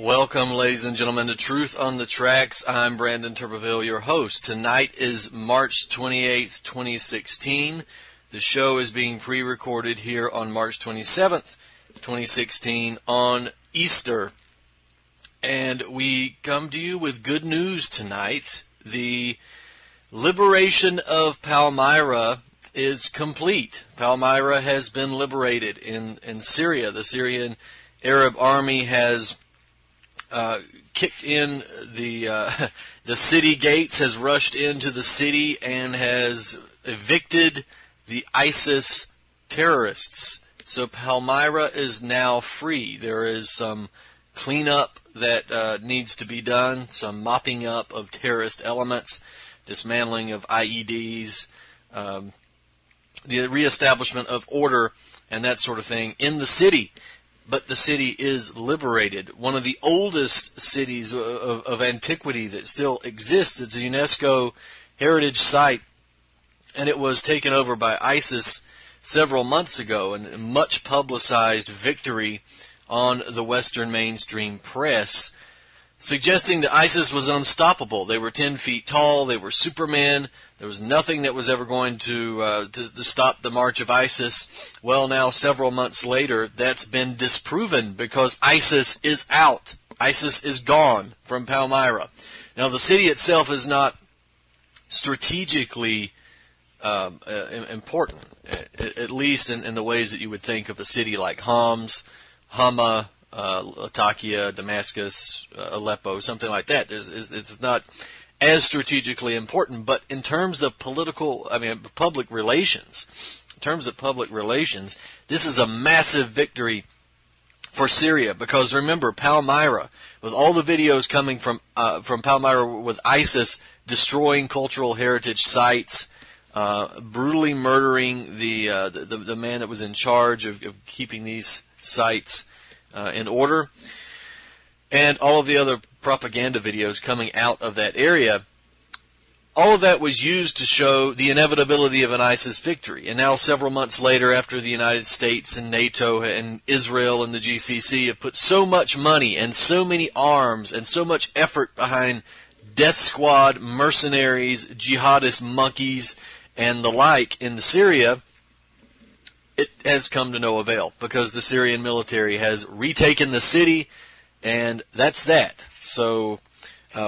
Welcome, ladies and gentlemen, to Truth on the Tracks. I'm Brandon Turbeville, your host. Tonight is March 28th, 2016. The show is being pre-recorded here on March 27th, 2016 on Easter. And we come to you with good news tonight. The liberation of Palmyra is complete. Palmyra has been liberated in Syria. The Syrian Arab army has kicked in the city gates, has rushed into the city, and has evicted the ISIS terrorists. So Palmyra is now free. There is some cleanup that needs to be done, some mopping up of terrorist elements, dismantling of IEDs, the reestablishment of order, and that sort of thing in the city. But the city is liberated. One of the oldest cities of antiquity that still exists. It's a UNESCO heritage site, and it was taken over by ISIS several months ago, and a much publicized victory on the Western mainstream press, suggesting that ISIS was unstoppable. They were 10 feet tall. They were supermen. There was nothing that was ever going to stop the march of ISIS. Well, now, several months later, that's been disproven because ISIS is out. ISIS is gone from Palmyra. Now, the city itself is not strategically important, at least in the ways that you would think of a city like Homs, Hama, Latakia, Damascus, Aleppo, something like that. It's not as strategically important, but in terms of public relations, this is a massive victory for Syria, because remember, Palmyra, with all the videos coming from Palmyra with ISIS destroying cultural heritage sites, brutally murdering the man that was in charge of keeping these sites in order, and all of the other propaganda videos coming out of that area, all of that was used to show the inevitability of an ISIS victory. And now, several months later, after the United States and NATO and Israel and the GCC have put so much money and so many arms and so much effort behind death squad, mercenaries, jihadist monkeys, and the like in Syria, it has come to no avail, because the Syrian military has retaken the city, and that's that. So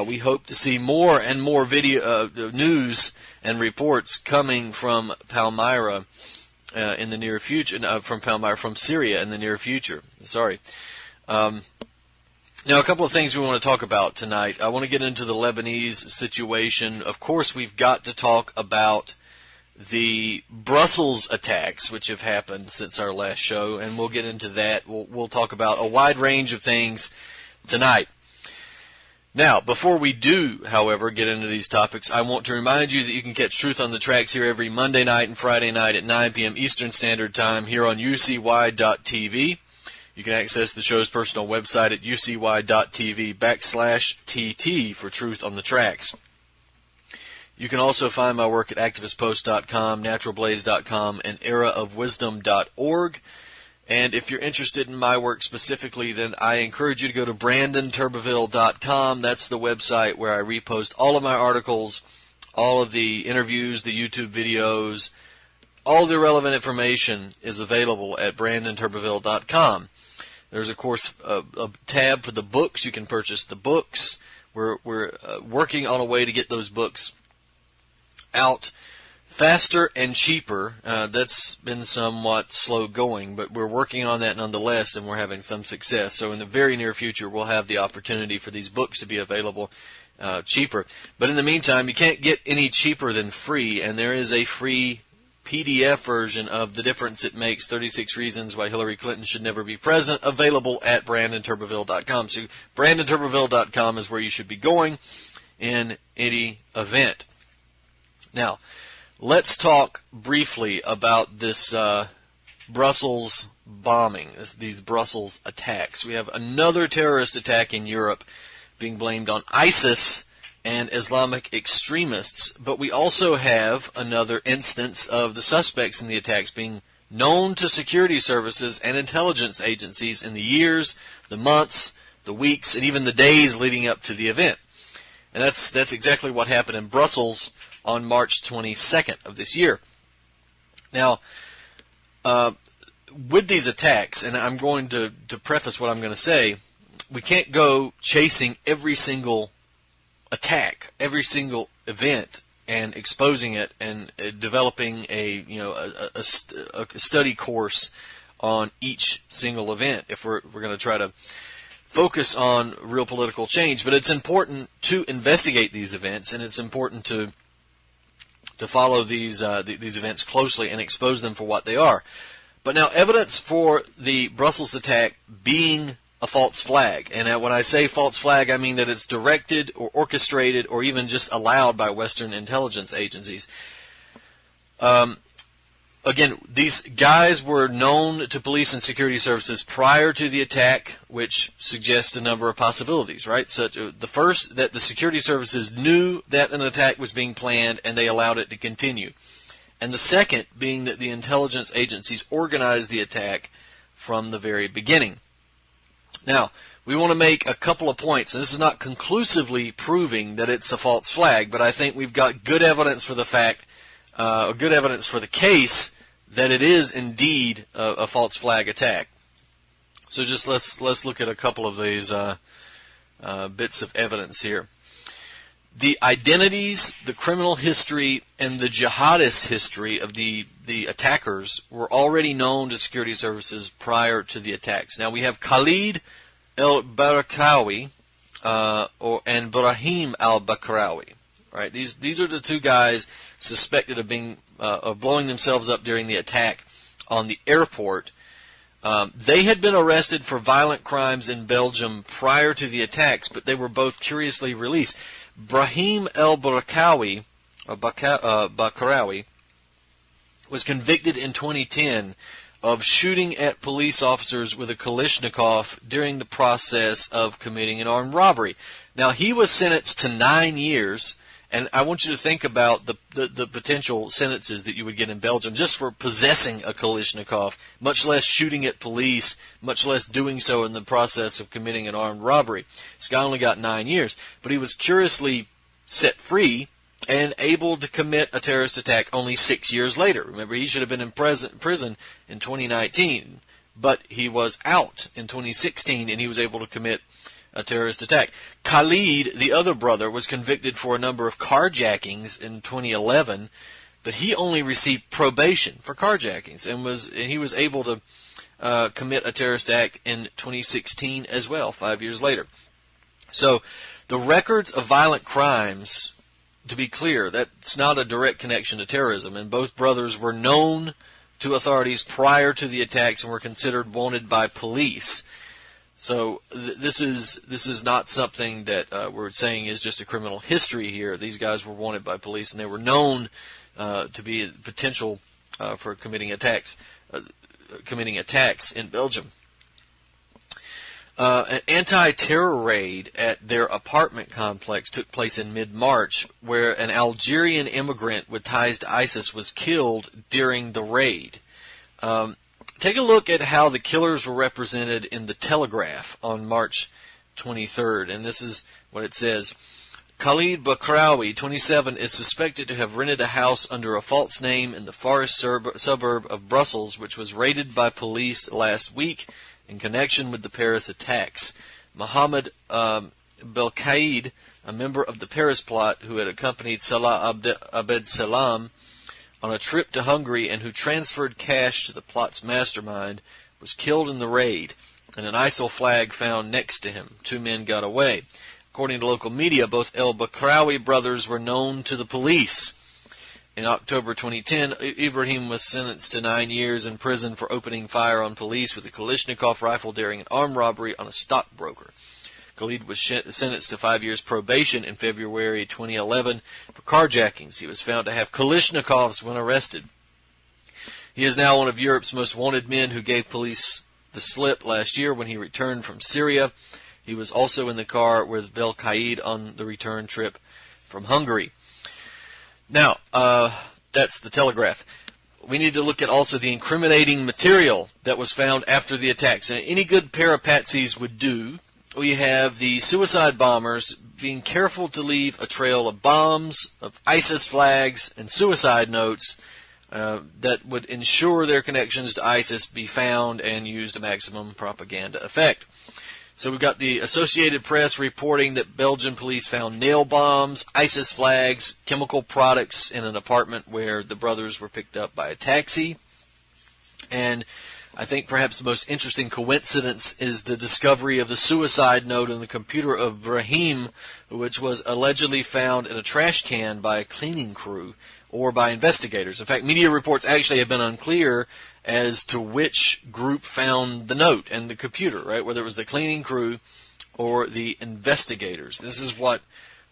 we hope to see more and more video news and reports coming from Palmyra in the near future. From Syria in the near future. Sorry. Now, a couple of things we want to talk about tonight. I want to get into the Lebanese situation. Of course, we've got to talk about the Brussels attacks, which have happened since our last show, and we'll get into that. We'll talk about a wide range of things tonight. Now, before we do, however, get into these topics, I want to remind you that you can catch Truth on the Tracks here every Monday night and Friday night at 9 p.m. Eastern Standard Time here on UCY.TV. You can access the show's personal website at UCY.TV/TT for Truth on the Tracks. You can also find my work at activistpost.com, naturalblaze.com, and eraofwisdom.org. And if you're interested in my work specifically, then I encourage you to go to BrandonTurbeville.com. That's the website where I repost all of my articles, all of the interviews, the YouTube videos, all the relevant information is available at BrandonTurbeville.com. There's, of course, a tab for the books. You can purchase the books. We're working on a way to get those books out faster and cheaper. That's been somewhat slow going, but we're working on that nonetheless, and we're having some success. So in the very near future, we'll have the opportunity for these books to be available cheaper. But in the meantime, you can't get any cheaper than free, and there is a free PDF version of The Difference It Makes, 36 Reasons Why Hillary Clinton Should Never Be President, available at BrandonTurbeville.com. So BrandonTurbeville.com is where you should be going in any event. Now, let's talk briefly about this Brussels bombing, these Brussels attacks. We have another terrorist attack in Europe being blamed on ISIS and Islamic extremists, but we also have another instance of the suspects in the attacks being known to security services and intelligence agencies in the years, the months, the weeks, and even the days leading up to the event. And that's exactly what happened in Brussels on March 22nd of this year. Now, with these attacks, and I'm going to preface what I'm going to say, we can't go chasing every single attack, every single event, and exposing it and developing a study course on each single event if we're going to try to focus on real political change. But it's important to investigate these events, and it's important to follow these events closely and expose them for what they are. But now, evidence for the Brussels attack being a false flag, and when I say false flag, I mean that it's directed or orchestrated or even just allowed by Western intelligence agencies. Again, these guys were known to police and security services prior to the attack, which suggests a number of possibilities, right? So the first, that the security services knew that an attack was being planned and they allowed it to continue. And the second being that the intelligence agencies organized the attack from the very beginning. Now, we want to make a couple of points. This is not conclusively proving that it's a false flag, but I think we've got good evidence for the fact, good evidence for the case that it is indeed a false flag attack. So just let's look at a couple of these bits of evidence here. The identities, the criminal history, and the jihadist history of the attackers were already known to security services prior to the attacks. Now we have Khalid al-Bakrawi and Brahim al-Bakrawi. Right? These are the two guys suspected of blowing themselves up during the attack on the airport. They had been arrested for violent crimes in Belgium prior to the attacks, but they were both curiously released. Brahim al-Bakrawi was convicted in 2010 of shooting at police officers with a Kalashnikov during the process of committing an armed robbery. Now, he was sentenced to 9 years, and I want you to think about the potential sentences that you would get in Belgium just for possessing a Kalashnikov, much less shooting at police, much less doing so in the process of committing an armed robbery. This guy only got 9 years, but he was curiously set free and able to commit a terrorist attack only 6 years later. Remember, he should have been in prison in 2019, but he was out in 2016, and he was able to commit a terrorist attack. Khalid, the other brother, was convicted for a number of carjackings in 2011, but he only received probation for carjackings, and he was able to commit a terrorist act in 2016 as well, 5 years later. So the records of violent crimes, to be clear, that's not a direct connection to terrorism, and both brothers were known to authorities prior to the attacks and were considered wanted by police. So this is not something that we're saying is just a criminal history here. These guys were wanted by police, and they were known to be potential for committing attacks in Belgium. An anti-terror raid at their apartment complex took place in mid-March, where an Algerian immigrant with ties to ISIS was killed during the raid. Take a look at how the killers were represented in the Telegraph on March 23rd, and this is what it says. Khalid Bakrawi, 27, is suspected to have rented a house under a false name in the forest suburb of Brussels, which was raided by police last week in connection with the Paris attacks. Mohammed Belkaid, a member of the Paris plot who had accompanied Salah Abed Salam on a trip to Hungary and who transferred cash to the plot's mastermind, was killed in the raid, and an ISIL flag found next to him. 2 men got away. According to local media, both el-Bakrawi brothers were known to the police. In October 2010, Ibrahim was sentenced to 9 years in prison for opening fire on police with a Kalashnikov rifle during an armed robbery on a stockbroker. Khalid was sentenced to 5 years probation in February 2011 for carjackings. He was found to have Kalashnikovs when arrested. He is now one of Europe's most wanted men who gave police the slip last year when he returned from Syria. He was also in the car with Belkaid on the return trip from Hungary. Now, that's the Telegraph. We need to look at also the incriminating material that was found after the attacks. And any good pair of patsies would do. we have the suicide bombers being careful to leave a trail of bombs, of ISIS flags, and suicide notes that would ensure their connections to ISIS be found and used to maximum propaganda effect. So we've got the Associated Press reporting that Belgian police found nail bombs, ISIS flags, chemical products in an apartment where the brothers were picked up by a taxi. And I think perhaps the most interesting coincidence is the discovery of the suicide note in the computer of Brahim, which was allegedly found in a trash can by a cleaning crew or by investigators. In fact, media reports actually have been unclear as to which group found the note and the computer, right? Whether it was the cleaning crew or the investigators. This is what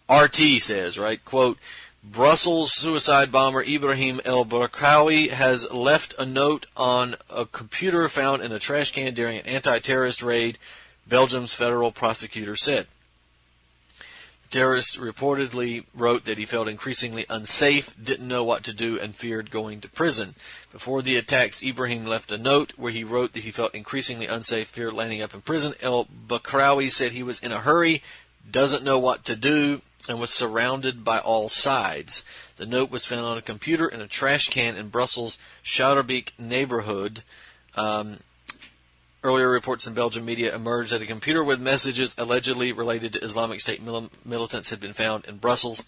RT says, right? Quote, Brussels suicide bomber Ibrahim el-Barkawi has left a note on a computer found in a trash can during an anti-terrorist raid, Belgium's federal prosecutor said. The terrorist reportedly wrote that he felt increasingly unsafe, didn't know what to do, and feared going to prison. Before the attacks, Ibrahim left a note where he wrote that he felt increasingly unsafe, feared landing up in prison. El-Bakrawi said he was in a hurry, doesn't know what to do, and was surrounded by all sides. The note was found on a computer in a trash can in Brussels' Schouderbeek neighborhood. Earlier reports in Belgian media emerged that a computer with messages allegedly related to Islamic State militants had been found in Brussels.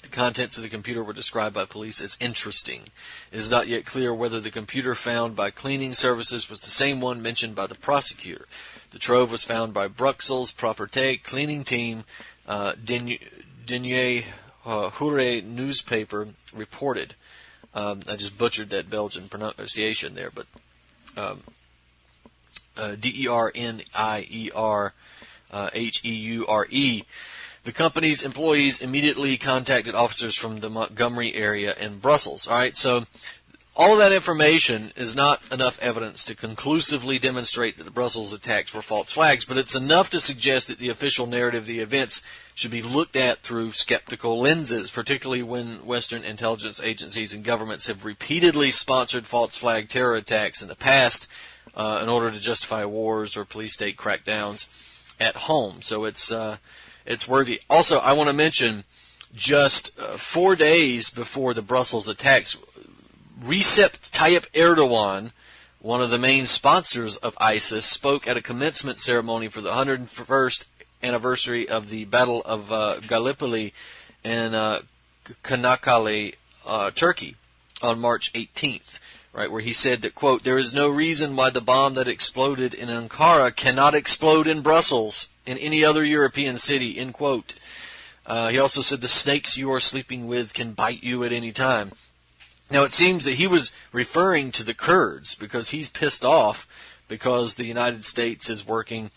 The contents of the computer were described by police as interesting. It is not yet clear whether the computer found by cleaning services was the same one mentioned by the prosecutor. The trove was found by Bruxelles Properté cleaning team. Denier Hure newspaper reported. I just butchered that Belgian pronunciation there, but Dernierheure. The company's employees immediately contacted officers from the Montgomery area in Brussels. All right, so all of that information is not enough evidence to conclusively demonstrate that the Brussels attacks were false flags, but it's enough to suggest that the official narrative of the events should be looked at through skeptical lenses, particularly when Western intelligence agencies and governments have repeatedly sponsored false flag terror attacks in the past in order to justify wars or police state crackdowns at home. So it's worthy. Also, I want to mention just 4 days before the Brussels attacks, Recep Tayyip Erdogan, one of the main sponsors of ISIS, spoke at a commencement ceremony for the 101st anniversary of the Battle of Gallipoli in Çanakkale, Turkey, on March 18th, right, where he said that, quote, there is no reason why the bomb that exploded in Ankara cannot explode in Brussels, in any other European city, end quote. He also said the snakes you are sleeping with can bite you at any time. Now, it seems that he was referring to the Kurds because he's pissed off because the United States is working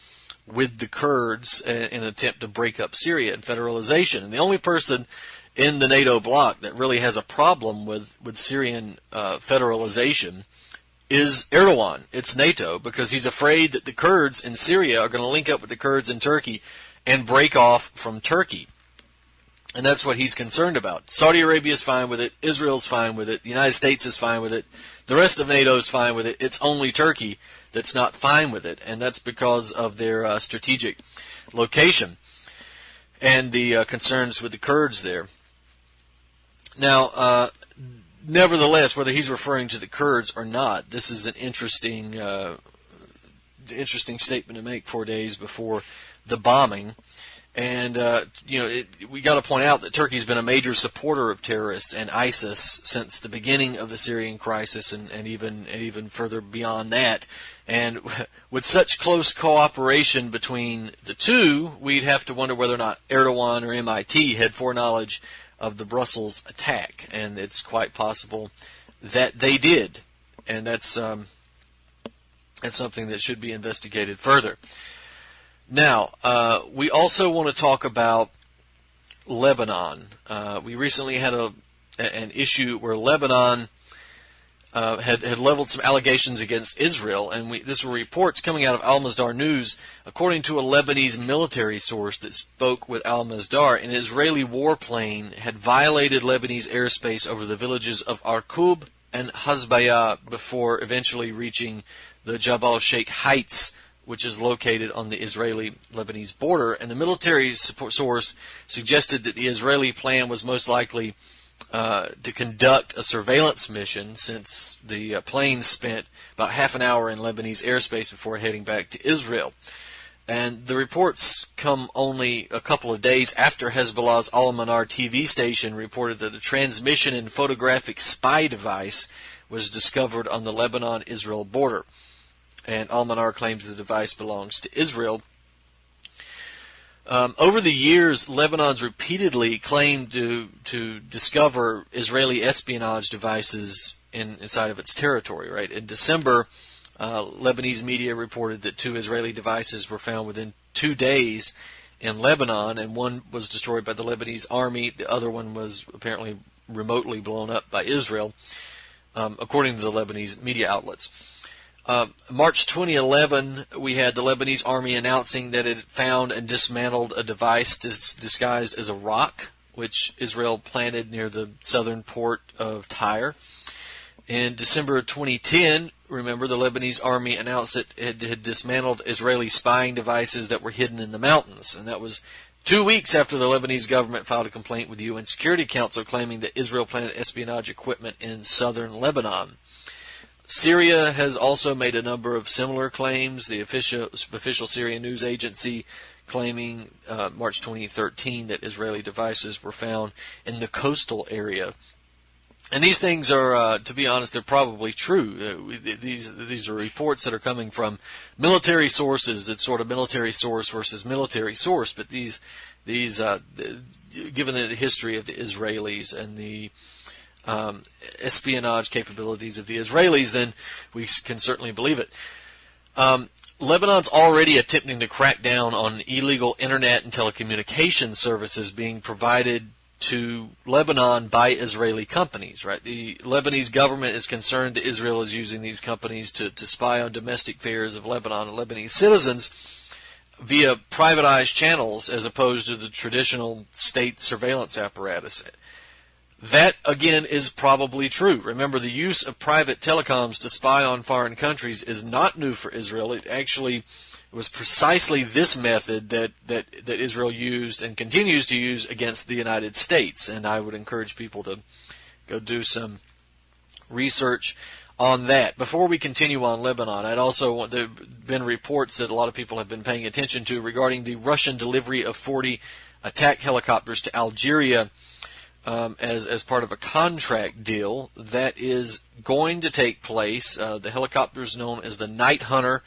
with the Kurds in an attempt to break up Syria and federalization. And the only person in the NATO bloc that really has a problem with Syrian federalization is Erdogan. It's NATO, because he's afraid that the Kurds in Syria are going to link up with the Kurds in Turkey and break off from Turkey. And that's what he's concerned about. Saudi Arabia is fine with it. Israel's fine with it. The United States is fine with it. The rest of NATO is fine with it. It's only Turkey that's not fine with it. And that's because of their strategic location and the concerns with the Kurds there. Now, nevertheless, whether he's referring to the Kurds or not, this is an interesting statement to make 4 days before the bombing. And, we got to point out that Turkey's been a major supporter of terrorists and ISIS since the beginning of the Syrian crisis and even further beyond that. And with such close cooperation between the two, we'd have to wonder whether or not Erdogan or MIT had foreknowledge of the Brussels attack. And it's quite possible that they did. And that's something that should be investigated further. Now, we also want to talk about Lebanon. We recently had an issue where Lebanon had leveled some allegations against Israel, and this were reports coming out of Al-Masdar News. According to a Lebanese military source that spoke with Al-Masdar, an Israeli warplane had violated Lebanese airspace over the villages of Arkub and Hasbaya before eventually reaching the Jabal Sheikh Heights, which is located on the Israeli-Lebanese border. And the military source suggested that the Israeli plan was most likely to conduct a surveillance mission, since the planes spent about half an hour in Lebanese airspace before heading back to Israel. And the reports come only a couple of days after Hezbollah's Al-Manar TV station reported that a transmission and photographic spy device was discovered on the Lebanon-Israel border. And Al-Manar claims the device belongs to Israel. Over the years, Lebanon's repeatedly claimed to discover Israeli espionage devices inside of its territory. Right? In December, Lebanese media reported that 2 Israeli devices were found within 2 days in Lebanon, and one was destroyed by the Lebanese army. The other one was apparently remotely blown up by Israel, according to the Lebanese media outlets. March 2011, we had the Lebanese army announcing that it found and dismantled a device disguised as a rock, which Israel planted near the southern port of Tyre. In December of 2010, remember, the Lebanese army announced that it had dismantled Israeli spying devices that were hidden in the mountains. And that was 2 weeks after the Lebanese government filed a complaint with the UN Security Council claiming that Israel planted espionage equipment in southern Lebanon. Syria has also made a number of similar claims. The official Syrian news agency claiming March 2013 that Israeli devices were found in the coastal area. And these things are, to be honest, they're probably true. These are reports that are coming from military sources. It's sort of military source versus military source. But these given the history of the Israelis and the espionage capabilities of the Israelis, then we can certainly believe it. Lebanon's already attempting to crack down on illegal internet and telecommunications services being provided to Lebanon by Israeli companies, right? The Lebanese government is concerned that Israel is using these companies to spy on domestic affairs of Lebanon and Lebanese citizens via privatized channels as opposed to the traditional state surveillance apparatus. That, again, is probably true. Remember, the use of private telecoms to spy on foreign countries is not new for Israel. It actually was precisely this method that Israel used and continues to use against the United States. And I would encourage people to go do some research on that. Before we continue on Lebanon, there have been reports that a lot of people have been paying attention to regarding the Russian delivery of 40 attack helicopters to Algeria as part of a contract deal that is going to take place. The helicopter is known as the Night Hunter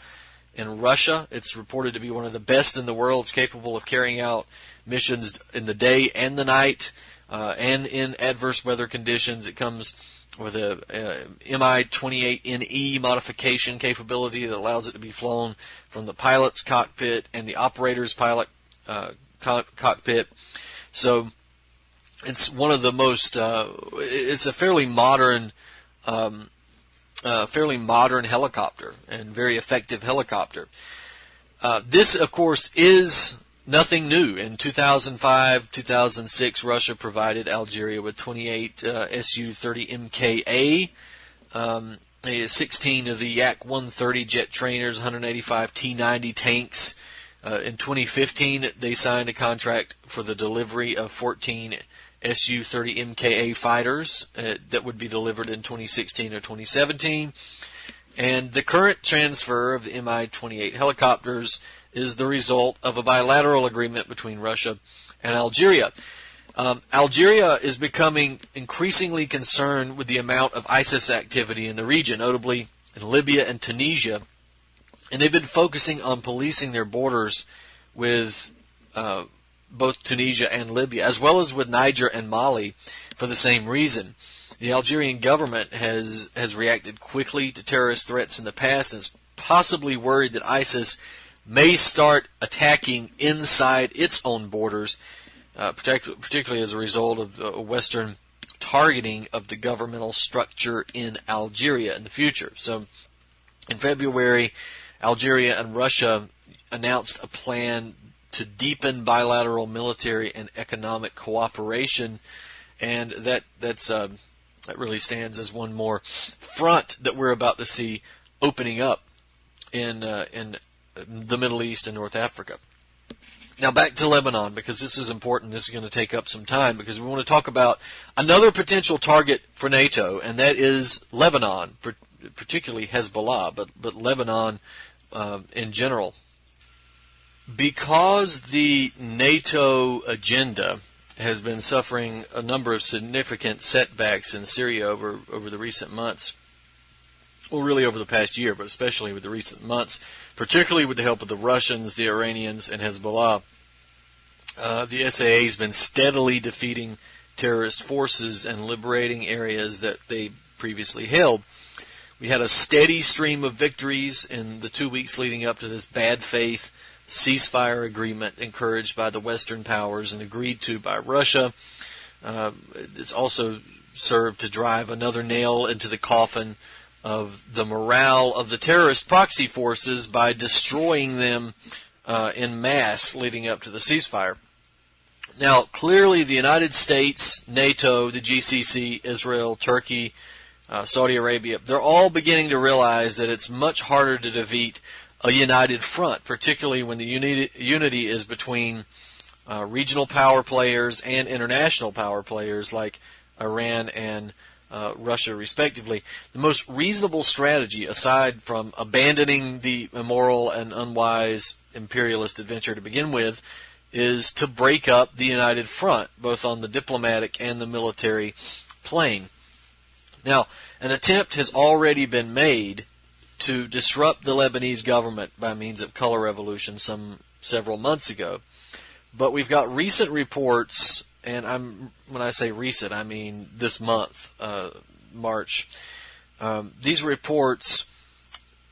in Russia. It's reported to be one of the best in the world. It's capable of carrying out missions in the day and the night and in adverse weather conditions. It comes with a Mi-28NE modification capability that allows it to be flown from the pilot's cockpit and the operator's pilot cockpit. So it's one of the most, it's a fairly modern helicopter and very effective helicopter. This, of course, is nothing new. In 2005, 2006, Russia provided Algeria with 28 Su-30 MKA, 16 of the Yak-130 jet trainers, 185 T-90 tanks. In 2015, they signed a contract for the delivery of 14 Su-30 MKA fighters that would be delivered in 2016 or 2017. And the current transfer of the Mi-28 helicopters is the result of a bilateral agreement between Russia and Algeria. Algeria is becoming increasingly concerned with the amount of ISIS activity in the region, notably in Libya and Tunisia. And they've been focusing on policing their borders with both Tunisia and Libya, as well as with Niger and Mali, for the same reason. The Algerian government has reacted quickly to terrorist threats in the past and is possibly worried that ISIS may start attacking inside its own borders, particularly as a result of the Western targeting of the governmental structure in Algeria in the future. So in February, Algeria and Russia announced a plan to deepen bilateral military and economic cooperation, and that really stands as one more front that we're about to see opening up in the Middle East and North Africa. Now back to Lebanon, because this is important. This is going to take up some time, because we want to talk about another potential target for NATO, and that is Lebanon, particularly Hezbollah, but Lebanon in general. Because the NATO agenda has been suffering a number of significant setbacks in Syria over the recent months, well, really over the past year, but especially with the recent months, particularly with the help of the Russians, the Iranians, and Hezbollah, the SAA has been steadily defeating terrorist forces and liberating areas that they previously held. We had a steady stream of victories in the 2 weeks leading up to this bad faith ceasefire agreement encouraged by the Western powers and agreed to by Russia. It's also served to drive another nail into the coffin of the morale of the terrorist proxy forces by destroying them in mass leading up to the ceasefire. Now, clearly the United States, NATO, the GCC, Israel, Turkey, Saudi Arabia, they're all beginning to realize that it's much harder to defeat a united front, particularly when the unity is between regional power players and international power players like Iran and Russia, respectively. The most reasonable strategy, aside from abandoning the immoral and unwise imperialist adventure to begin with, is to break up the united front, both on the diplomatic and the military plane. Now, an attempt has already been made to disrupt the Lebanese government by means of color revolution several months ago. But we've got recent reports, and when I say recent, I mean this month, March. These reports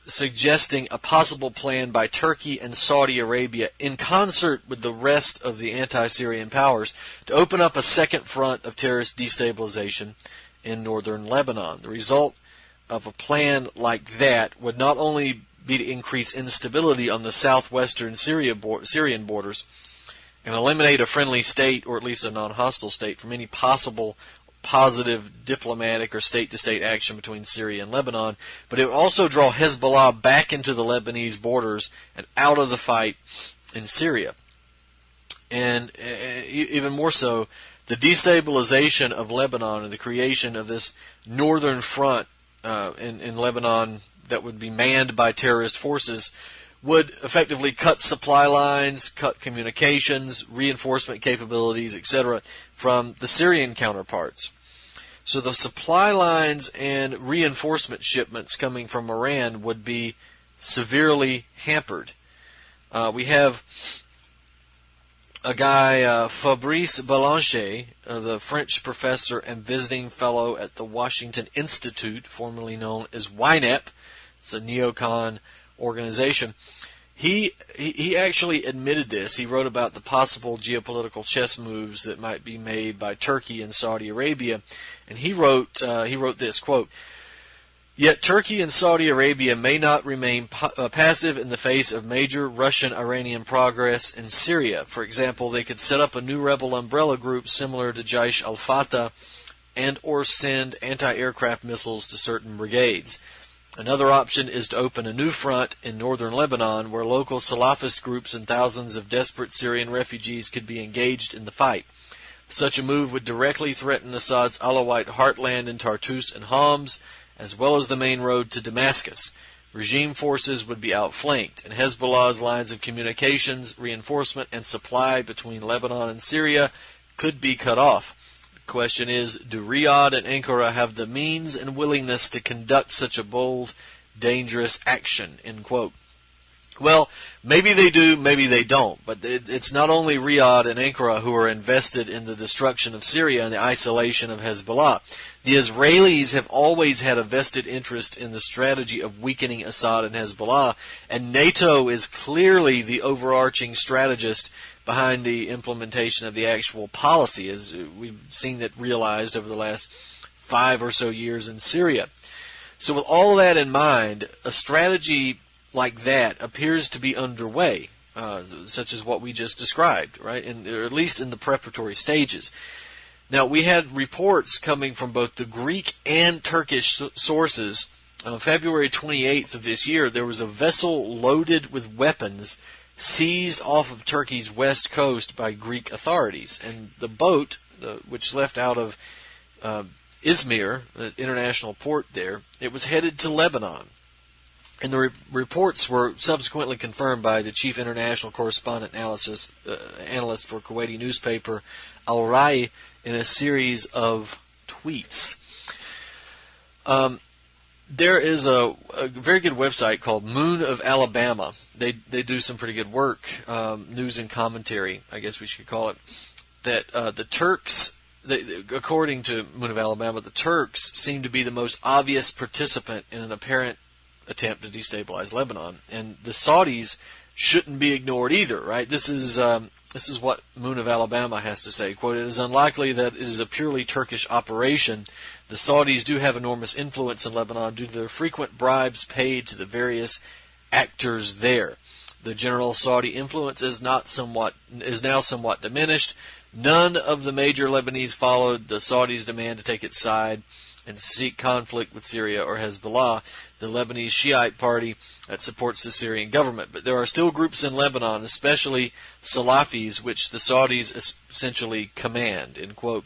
suggesting a possible plan by Turkey and Saudi Arabia in concert with the rest of the anti-Syrian powers to open up a second front of terrorist destabilization in northern Lebanon. The result of a plan like that would not only be to increase instability on the southwestern Syrian borders and eliminate a friendly state, or at least a non-hostile state, from any possible positive diplomatic or state-to-state action between Syria and Lebanon, but it would also draw Hezbollah back into the Lebanese borders and out of the fight in Syria. And even more so, the destabilization of Lebanon and the creation of this northern front in Lebanon that would be manned by terrorist forces would effectively cut supply lines, cut communications, reinforcement capabilities, etc., from the Syrian counterparts. So the supply lines and reinforcement shipments coming from Iran would be severely hampered. We have a guy, Fabrice Balanche, the French professor and visiting fellow at the Washington Institute, formerly known as WWIII. It's a neocon organization. He actually admitted this. He wrote about the possible geopolitical chess moves that might be made by Turkey and Saudi Arabia, and he wrote this, quote, "Yet Turkey and Saudi Arabia may not remain passive in the face of major Russian-Iranian progress in Syria. For example, they could set up a new rebel umbrella group similar to Jaish al-Fatah and or send anti-aircraft missiles to certain brigades. Another option is to open a new front in northern Lebanon where local Salafist groups and thousands of desperate Syrian refugees could be engaged in the fight. Such a move would directly threaten Assad's Alawite heartland in Tartus and Homs, as well as the main road to Damascus. Regime forces would be outflanked, and Hezbollah's lines of communications, reinforcement, and supply between Lebanon and Syria could be cut off. The question is, do Riyadh and Ankara have the means and willingness to conduct such a bold, dangerous action?" End quote. Well, maybe they do, maybe they don't, but it's not only Riyadh and Ankara who are invested in the destruction of Syria and the isolation of Hezbollah. The Israelis have always had a vested interest in the strategy of weakening Assad and Hezbollah, and NATO is clearly the overarching strategist behind the implementation of the actual policy, as we've seen it realized over the last 5 or so years in Syria. So with all that in mind, a strategy like that appears to be underway, such as what we just described, right? Or at least in the preparatory stages. Now, we had reports coming from both the Greek and Turkish sources On February 28th of this year, there was a vessel loaded with weapons seized off of Turkey's west coast by Greek authorities. And the boat, which left out of Izmir, the international port there, it was headed to Lebanon. And the reports were subsequently confirmed by the chief international correspondent analyst for Kuwaiti newspaper Al Rai in a series of tweets. There is a very good website called Moon of Alabama. They do some pretty good work, news and commentary, I guess we should call it, that the Turks, according to Moon of Alabama, the Turks seem to be the most obvious participant in an apparent attempt to destabilize Lebanon. And the Saudis shouldn't be ignored either, right? This is what Moon of Alabama has to say. Quote, "It is unlikely that it is a purely Turkish operation. The Saudis do have enormous influence in Lebanon due to their frequent bribes paid to the various actors there. The general Saudi influence is now somewhat diminished. None of the major Lebanese followed the Saudis' demand to take its side and seek conflict with Syria or Hezbollah, the Lebanese Shiite party that supports the Syrian government. But there are still groups in Lebanon, especially Salafis, which the Saudis essentially command," end quote.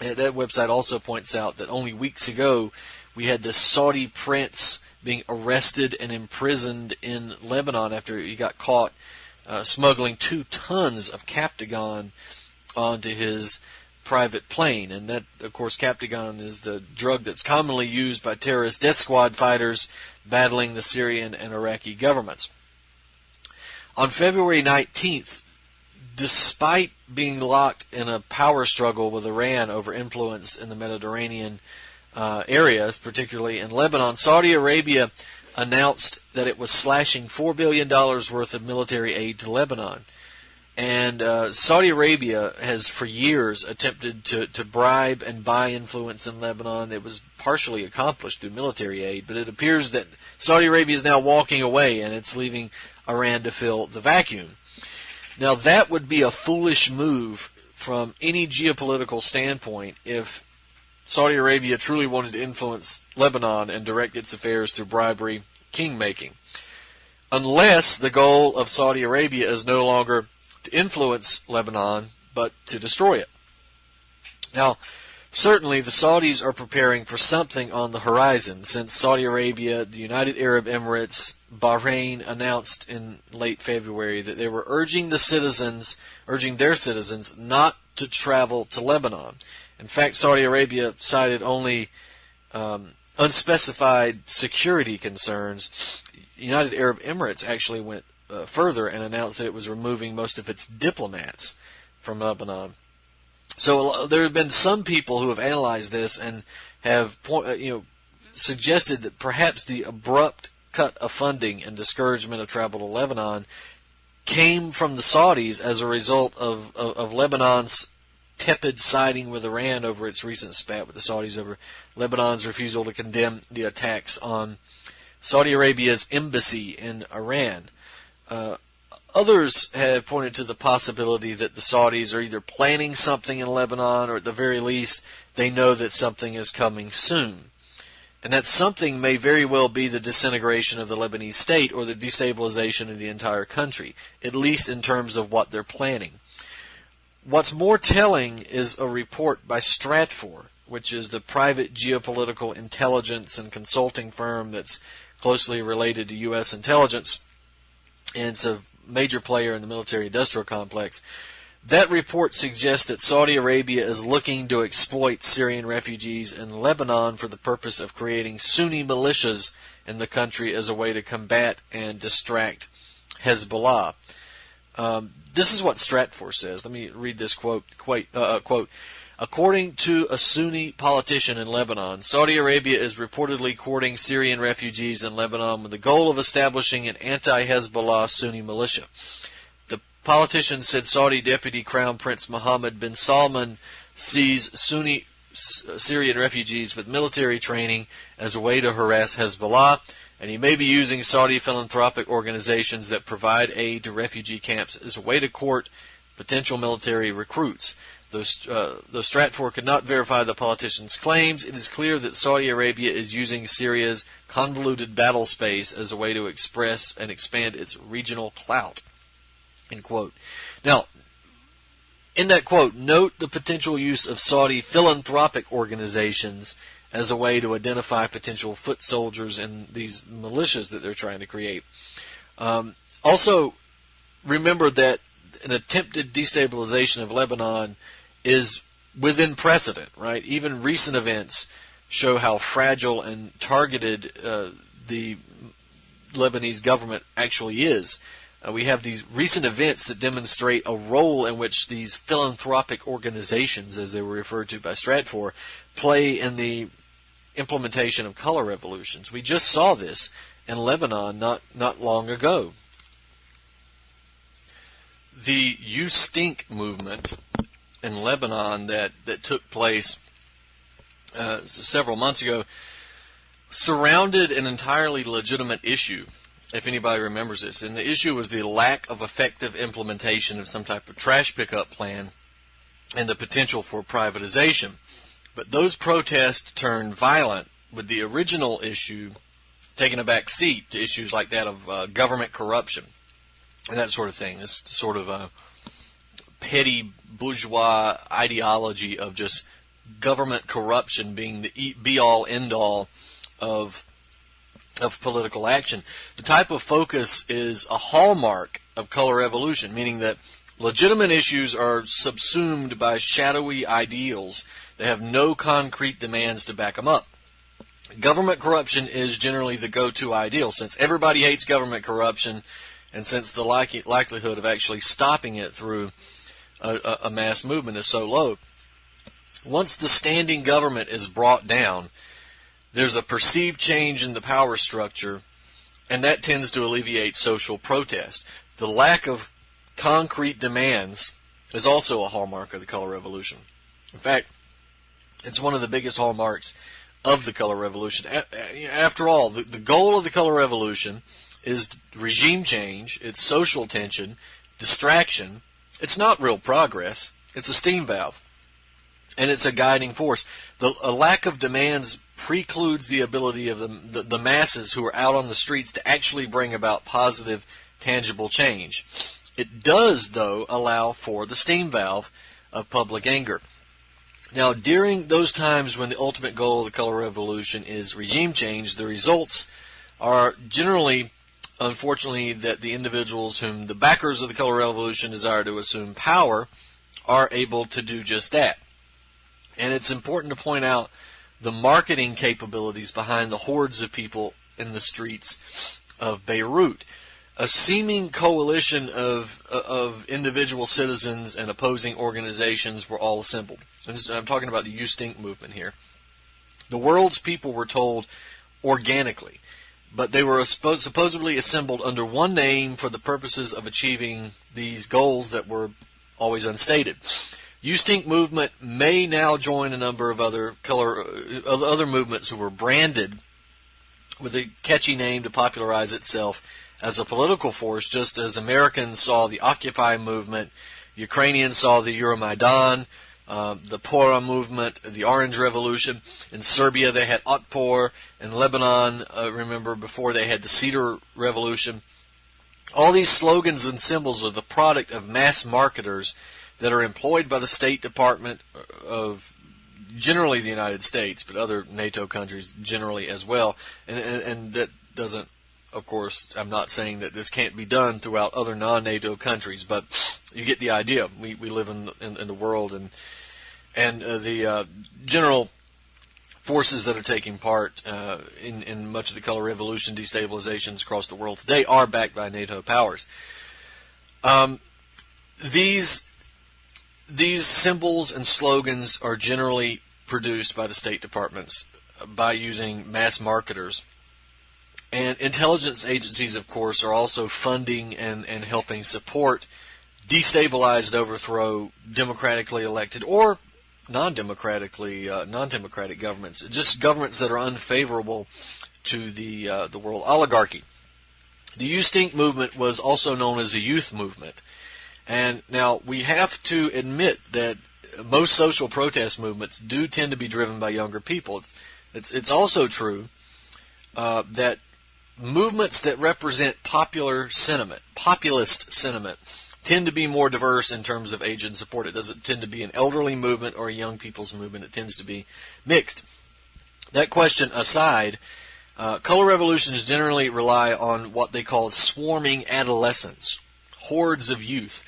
And that website also points out that only weeks ago we had the Saudi prince being arrested and imprisoned in Lebanon after he got caught smuggling 2 tons of Captagon onto his private plane. And that, of course, Captagon is the drug that's commonly used by terrorist death squad fighters battling the Syrian and Iraqi governments. On February 19th, despite being locked in a power struggle with Iran over influence in the Mediterranean areas, particularly in Lebanon, Saudi Arabia announced that it was slashing $4 billion worth of military aid to Lebanon. And Saudi Arabia has for years attempted to bribe and buy influence in Lebanon. It was partially accomplished through military aid, but it appears that Saudi Arabia is now walking away and it's leaving Iran to fill the vacuum. Now, that would be a foolish move from any geopolitical standpoint if Saudi Arabia truly wanted to influence Lebanon and direct its affairs through bribery, king-making. Unless the goal of Saudi Arabia is no longer to influence Lebanon, but to destroy it. Now, certainly the Saudis are preparing for something on the horizon, since Saudi Arabia, the United Arab Emirates, Bahrain announced in late February that they were urging their citizens not to travel to Lebanon. In fact, Saudi Arabia cited only unspecified security concerns. United Arab Emirates actually went further and announced that it was removing most of its diplomats from Lebanon. So there have been some people who have analyzed this and have suggested that perhaps the abrupt cut of funding and discouragement of travel to Lebanon came from the Saudis as a result of Lebanon's tepid siding with Iran over its recent spat with the Saudis over Lebanon's refusal to condemn the attacks on Saudi Arabia's embassy in Iran. Others have pointed to the possibility that the Saudis are either planning something in Lebanon, or at the very least, they know that something is coming soon. And that something may very well be the disintegration of the Lebanese state or the destabilization of the entire country, at least in terms of what they're planning. What's more telling is a report by Stratfor, which is the private geopolitical intelligence and consulting firm that's closely related to U.S. intelligence, and it's a major player in the military-industrial complex. That report suggests that Saudi Arabia is looking to exploit Syrian refugees in Lebanon for the purpose of creating Sunni militias in the country as a way to combat and distract Hezbollah. This is what Stratfor says. Let me read this quote. According to a Sunni politician in Lebanon, Saudi Arabia is reportedly courting Syrian refugees in Lebanon with the goal of establishing an anti-Hezbollah Sunni militia. The politician said Saudi Deputy Crown Prince Mohammed bin Salman sees Sunni Syrian refugees with military training as a way to harass Hezbollah, and he may be using Saudi philanthropic organizations that provide aid to refugee camps as a way to court potential military recruits. Though Stratfor could not verify the politician's claims, it is clear that Saudi Arabia is using Syria's convoluted battle space as a way to express and expand its regional clout. End quote. Now, in that quote, note the potential use of Saudi philanthropic organizations as a way to identify potential foot soldiers in these militias that they're trying to create. Also, remember that an attempted destabilization of Lebanon is within precedent, right? Even recent events show how fragile and targeted the Lebanese government actually is. We have these recent events that demonstrate a role in which these philanthropic organizations, as they were referred to by Stratfor, play in the implementation of color revolutions. We just saw this in Lebanon not long ago. The You Stink movement in Lebanon that took place several months ago surrounded an entirely legitimate issue, if anybody remembers this. And the issue was the lack of effective implementation of some type of trash pickup plan and the potential for privatization. But those protests turned violent, with the original issue taking a back seat to issues like that of government corruption and that sort of thing. This sort of a petty bourgeois ideology of just government corruption being the be-all, end-all of political action. The type of focus is a hallmark of color revolution, meaning that legitimate issues are subsumed by shadowy ideals that have no concrete demands to back them up. Government corruption is generally the go-to ideal, since everybody hates government corruption, and since the likelihood of actually stopping it through a mass movement is so low. Once the standing government is brought down, there's a perceived change in the power structure, and that tends to alleviate social protest. The lack of concrete demands is also a hallmark of the color revolution. In fact, it's one of the biggest hallmarks of the color revolution. After all, the goal of the color revolution is regime change, it's social tension, distraction. It's not real progress. It's a steam valve, and it's a guiding force. A lack of demands precludes the ability of the masses who are out on the streets to actually bring about positive, tangible change. It does, though, allow for the steam valve of public anger. Now, during those times when the ultimate goal of the color revolution is regime change, the results are generally, unfortunately, that the individuals whom the backers of the color revolution desire to assume power are able to do just that. And it's important to point out the marketing capabilities behind the hordes of people in the streets of Beirut. A seeming coalition of individual citizens and opposing organizations were all assembled. I'm talking about the You Stink movement here. The world's people were told organically, but they were supposedly assembled under one name for the purposes of achieving these goals that were always unstated. You Stink movement may now join a number of other movements who were branded with a catchy name to popularize itself as a political force, just as Americans saw the Occupy movement, Ukrainians saw the Euromaidan, the Pora movement, the Orange Revolution. In Serbia, they had Otpor. In Lebanon, remember, before they had the Cedar Revolution. All these slogans and symbols are the product of mass marketers that are employed by the State Department of generally the United States, but other NATO countries generally as well. And that doesn't, of course, I'm not saying that this can't be done throughout other non-NATO countries, but you get the idea. We live in the world, and the general forces that are taking part in much of the color revolution destabilizations across the world today are backed by NATO powers. These symbols and slogans are generally produced by the State Departments by using mass marketers. And intelligence agencies, of course, are also funding and helping support destabilized, overthrow democratically elected or non-democratic governments, just governments that are unfavorable to the world oligarchy. The You Stink movement was also known as a youth movement. And now we have to admit that most social protest movements do tend to be driven by younger people. It's also true that movements that represent populist sentiment, tend to be more diverse in terms of age and support. It doesn't tend to be an elderly movement or a young people's movement. It tends to be mixed. That question aside, color revolutions generally rely on what they call swarming adolescents, hordes of youth.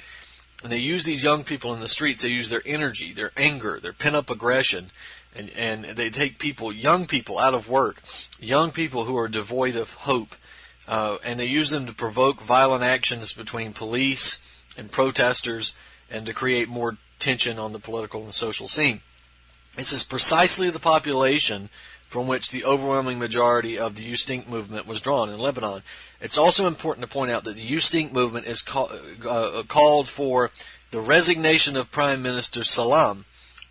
And they use these young people in the streets. They use their energy, their anger, their pent-up aggression, and they take young people out of work, young people who are devoid of hope, and they use them to provoke violent actions between police and protesters and to create more tension on the political and social scene. This is precisely the population from which the overwhelming majority of the Youth movement was drawn in Lebanon. It's also important to point out that the Youth movement is called for the resignation of Prime Minister Salam.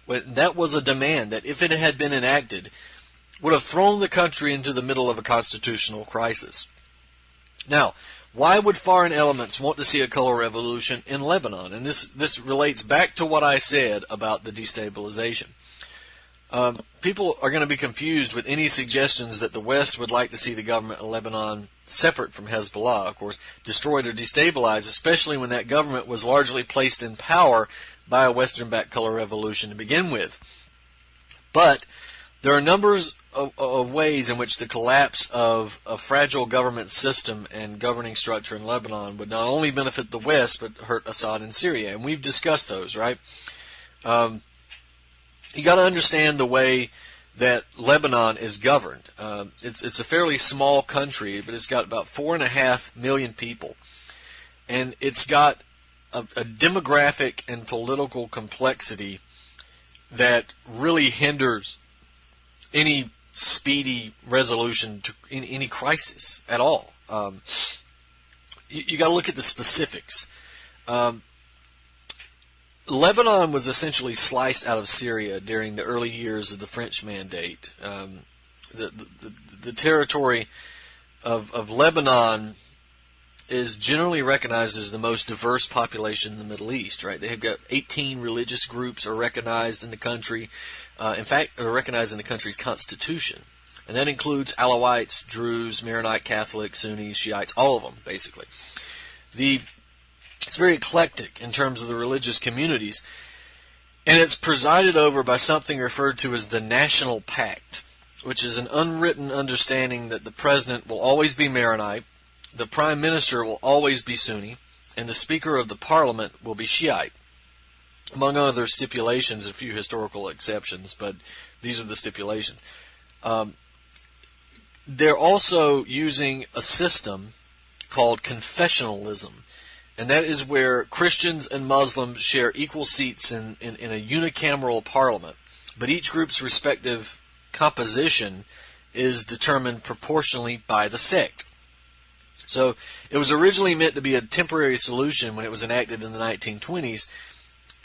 That was a demand that, if it had been enacted, would have thrown the country into the middle of a constitutional crisis. Now, why would foreign elements want to see a color revolution in Lebanon? And this relates back to what I said about the destabilization. People are going to be confused with any suggestions that the West would like to see the government in Lebanon separate from Hezbollah, of course, destroyed or destabilized, especially when that government was largely placed in power by a Western-backed color revolution to begin with. But there are numbers of ways in which the collapse of a fragile government system and governing structure in Lebanon would not only benefit the West, but hurt Assad in Syria. And we've discussed those, right? You got to understand the way that Lebanon is governed. It's a fairly small country, but it's got about 4.5 million people. And it's got a demographic and political complexity that really hinders any speedy resolution to any crisis at all. You got to look at the specifics. Lebanon was essentially sliced out of Syria during the early years of the French Mandate. The territory of Lebanon is generally recognized as the most diverse population in the Middle East, right? They have got 18 religious groups are recognized in the country. In fact, are recognized in the country's constitution. And that includes Alawites, Druze, Maronite Catholics, Sunnis, Shiites, all of them, basically. It's very eclectic in terms of the religious communities. And it's presided over by something referred to as the National Pact, which is an unwritten understanding that the president will always be Maronite, the prime minister will always be Sunni, and the speaker of the parliament will be Shiite. Among other stipulations, a few historical exceptions, but these are the stipulations. They're also using a system called confessionalism, and that is where Christians and Muslims share equal seats in a unicameral parliament, but each group's respective composition is determined proportionally by the sect. So it was originally meant to be a temporary solution when it was enacted in the 1920s,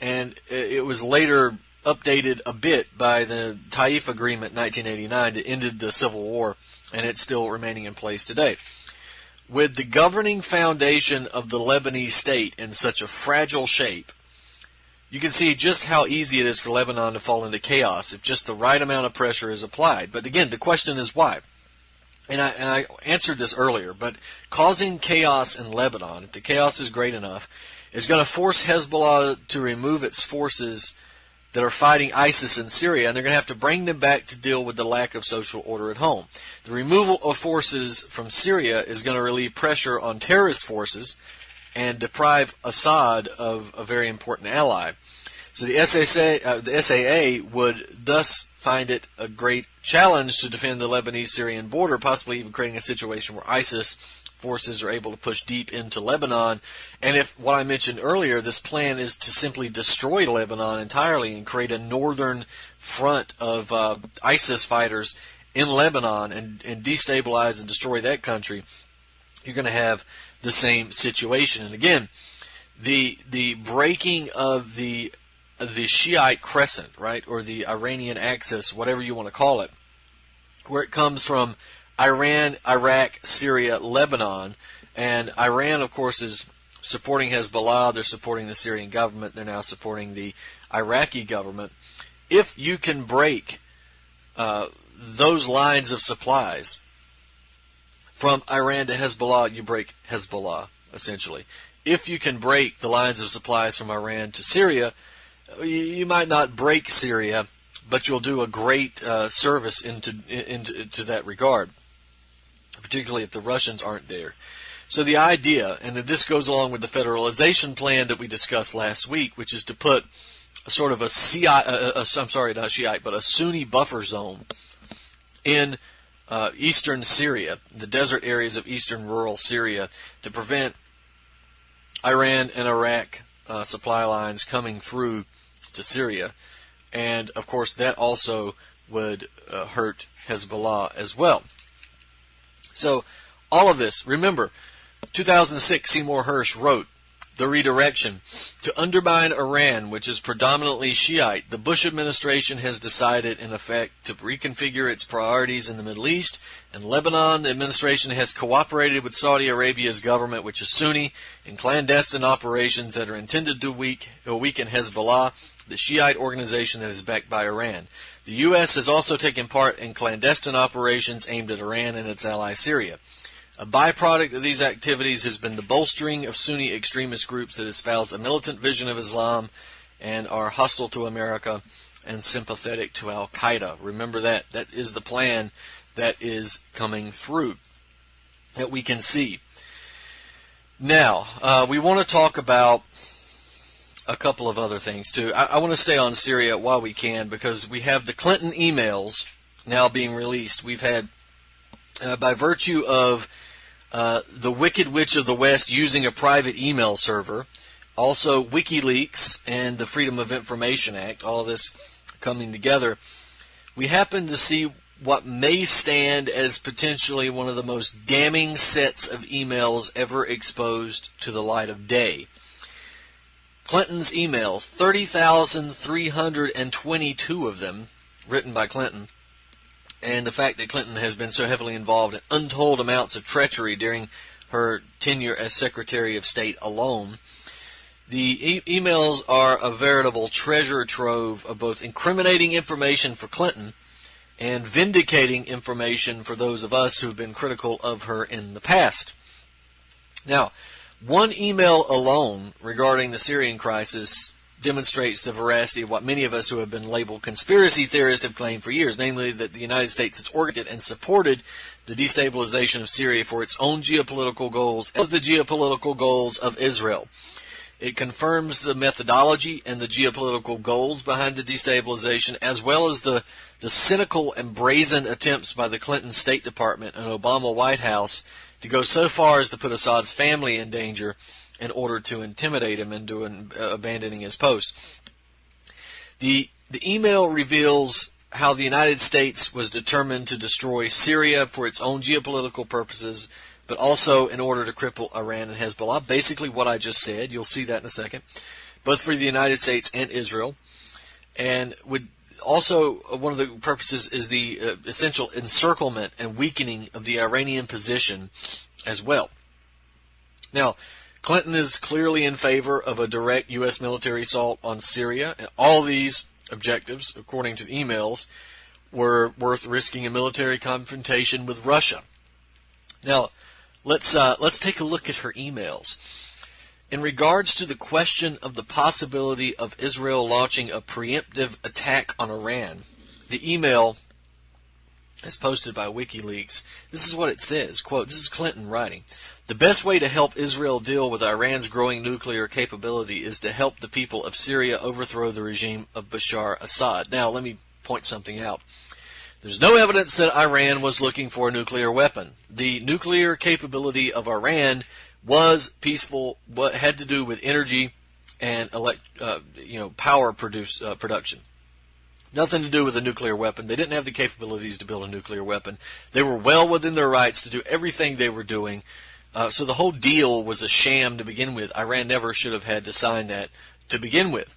and it was later updated a bit by the Taif Agreement in 1989 that ended the Civil War, and it's still remaining in place today. With the governing foundation of the Lebanese state in such a fragile shape, you can see just how easy it is for Lebanon to fall into chaos if just the right amount of pressure is applied. But again, the question is why? And I answered this earlier, but causing chaos in Lebanon, if the chaos is great enough, is going to force Hezbollah to remove its forces that are fighting ISIS in Syria, and they're going to have to bring them back to deal with the lack of social order at home. The removal of forces from Syria is going to relieve pressure on terrorist forces and deprive Assad of a very important ally. So the SAA would thus find it a great challenge to defend the Lebanese-Syrian border, possibly even creating a situation where ISIS forces are able to push deep into Lebanon. And if what I mentioned earlier, this plan is to simply destroy Lebanon entirely and create a northern front of ISIS fighters in Lebanon and destabilize and destroy that country, you're going to have the same situation. And again, the breaking of the Shiite crescent, right, or the Iranian axis, whatever you want to call it, where it comes from Iran, Iraq, Syria, Lebanon, and Iran, of course, is supporting Hezbollah. They're supporting the Syrian government. They're now supporting the Iraqi government. If you can break those lines of supplies from Iran to Hezbollah, you break Hezbollah, essentially. If you can break the lines of supplies from Iran to Syria, you might not break Syria, but you'll do a great service into that regard, particularly if the Russians aren't there. So the idea, and this goes along with the federalization plan that we discussed last week, which is to put a sort of a Sunni buffer zone in eastern Syria, the desert areas of eastern rural Syria, to prevent Iran and Iraq supply lines coming through to Syria. And, of course, that also would hurt Hezbollah as well. So, all of this, remember, 2006, Seymour Hersh wrote, "The redirection. To undermine Iran, which is predominantly Shiite, the Bush administration has decided, in effect, to reconfigure its priorities in the Middle East. In Lebanon, the administration has cooperated with Saudi Arabia's government, which is Sunni, in clandestine operations that are intended to weaken Hezbollah, the Shiite organization that is backed by Iran. The U.S. has also taken part in clandestine operations aimed at Iran and its ally Syria. A byproduct of these activities has been the bolstering of Sunni extremist groups that espouse a militant vision of Islam and are hostile to America and sympathetic to Al-Qaeda." Remember that. That is the plan that is coming through, that we can see. Now, we want to talk about a couple of other things, too. I want to stay on Syria while we can, because we have the Clinton emails now being released. We've had, by virtue of the Wicked Witch of the West using a private email server, also WikiLeaks and the Freedom of Information Act, all this coming together, we happen to see what may stand as potentially one of the most damning sets of emails ever exposed to the light of day. Clinton's emails, 30,322 of them, written by Clinton, and the fact that Clinton has been so heavily involved in untold amounts of treachery during her tenure as Secretary of State alone. The emails are a veritable treasure trove of both incriminating information for Clinton and vindicating information for those of us who have been critical of her in the past. Now, one email alone regarding the Syrian crisis demonstrates the veracity of what many of us who have been labeled conspiracy theorists have claimed for years, namely that the United States has orchestrated and supported the destabilization of Syria for its own geopolitical goals as the geopolitical goals of Israel. It confirms the methodology and the geopolitical goals behind the destabilization, as well as the cynical and brazen attempts by the Clinton State Department and Obama White House to go so far as to put Assad's family in danger in order to intimidate him into abandoning his post. The email reveals how the United States was determined to destroy Syria for its own geopolitical purposes, but also in order to cripple Iran and Hezbollah. Basically what I just said, you'll see that in a second, both for the United States and Israel. And with also one of the purposes is the essential encirclement and weakening of the Iranian position as well. Now, Clinton is clearly in favor of a direct U.S. military assault on Syria, and all these objectives, according to the emails, were worth risking a military confrontation with Russia. Now, let's take a look at her emails. In regards to the question of the possibility of Israel launching a preemptive attack on Iran, the email is posted by WikiLeaks. This is what it says, quote, this is Clinton writing, "The best way to help Israel deal with Iran's growing nuclear capability is to help the people of Syria overthrow the regime of Bashar Assad." Now, let me point something out. There's no evidence that Iran was looking for a nuclear weapon. The nuclear capability of Iran was peaceful, what had to do with energy and power production. Nothing to do with a nuclear weapon. They didn't have the capabilities to build a nuclear weapon. They were well within their rights to do everything they were doing. So the whole deal was a sham to begin with. Iran never should have had to sign that to begin with.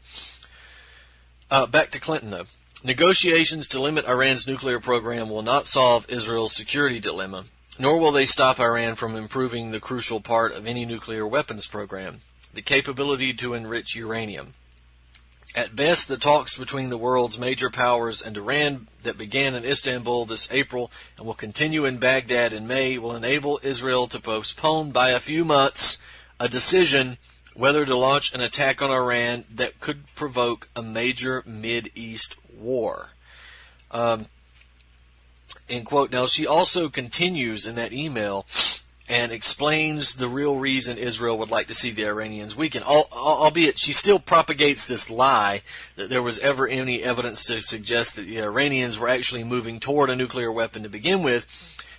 Back to Clinton, though. Negotiations to limit Iran's nuclear program will not solve Israel's security dilemma. nor will they stop Iran from improving the crucial part of any nuclear weapons program, the capability to enrich uranium. At best, the talks between the world's major powers and Iran that began in Istanbul this April and will continue in Baghdad in May will enable Israel to postpone by a few months a decision whether to launch an attack on Iran that could provoke a major Mideast war. End quote. Now, she also continues in that email and explains the real reason Israel would like to see the Iranians weaken, albeit she still propagates this lie that there was ever any evidence to suggest that the Iranians were actually moving toward a nuclear weapon to begin with,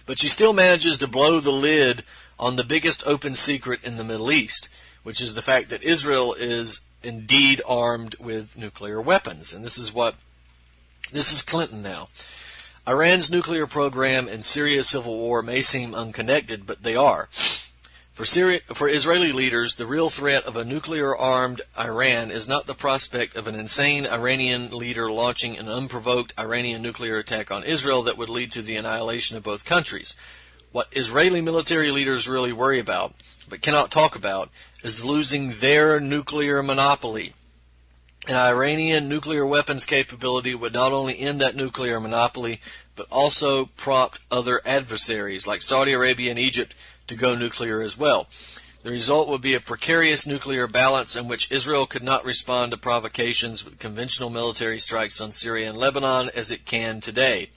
but she still manages to blow the lid on the biggest open secret in the Middle East, which is the fact that Israel is indeed armed with nuclear weapons. And this is Clinton now. Iran's nuclear program and Syria's civil war may seem unconnected, but they are. For Israeli leaders, the real threat of a nuclear-armed Iran is not the prospect of an insane Iranian leader launching an unprovoked Iranian nuclear attack on Israel that would lead to the annihilation of both countries. What Israeli military leaders really worry about, but cannot talk about, is losing their nuclear monopoly. An Iranian nuclear weapons capability would not only end that nuclear monopoly, but also prompt other adversaries like Saudi Arabia and Egypt to go nuclear as well. The result would be a precarious nuclear balance in which Israel could not respond to provocations with conventional military strikes on Syria and Lebanon as it can today.